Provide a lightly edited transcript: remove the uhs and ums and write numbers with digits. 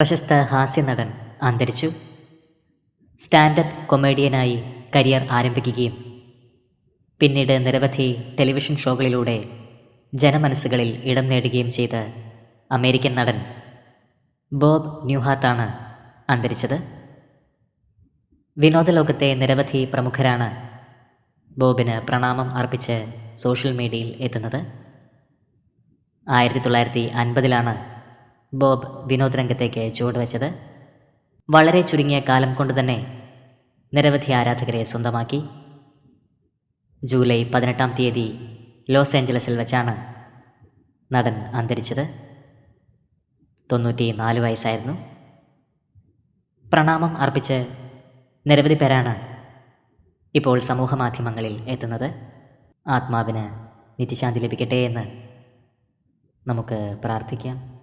പ്രശസ്ത ഹാസ്യനടൻ അന്തരിച്ചു. Standup കൊമേഡിയനായി career ആരംഭിക്കുകയും പിന്നീട് നിരവധി ടെലിവിഷൻ ഷോകളിലൂടെ ജനമനസ്സുകളിൽ ഇടം നേടുകയും ചെയ്ത അമേരിക്കൻ നടൻ ബോബ് ന്യൂഹാർട്ടാണ് അന്തരിച്ചത്. വിനോദലോകത്തെ നിരവധി പ്രമുഖരാണ് ബോബിന് പ്രണാമം അർപ്പിച്ച് സോഷ്യൽ മീഡിയയിൽ എത്തുന്നത്. 1950 ബോബ് വിനോദരംഗത്തേക്ക് ചുവടുവെച്ചത്. വളരെ ചുരുങ്ങിയ കാലം കൊണ്ട് തന്നെ നിരവധി ആരാധകരെ സ്വന്തമാക്കി. ജൂലൈ 18 ലോസ് ഏഞ്ചലസിൽ വെച്ചാണ് നടൻ അന്തരിച്ചത്. 94 വയസ്സായിരുന്നു. പ്രണാമം അർപ്പിച്ച് നിരവധി പേരാണ് ഇപ്പോൾ സമൂഹ മാധ്യമങ്ങളിൽ എത്തുന്നത്. ആത്മാവിന് നിത്യശാന്തി ലഭിക്കട്ടെ എന്ന് നമുക്ക് പ്രാർത്ഥിക്കാം.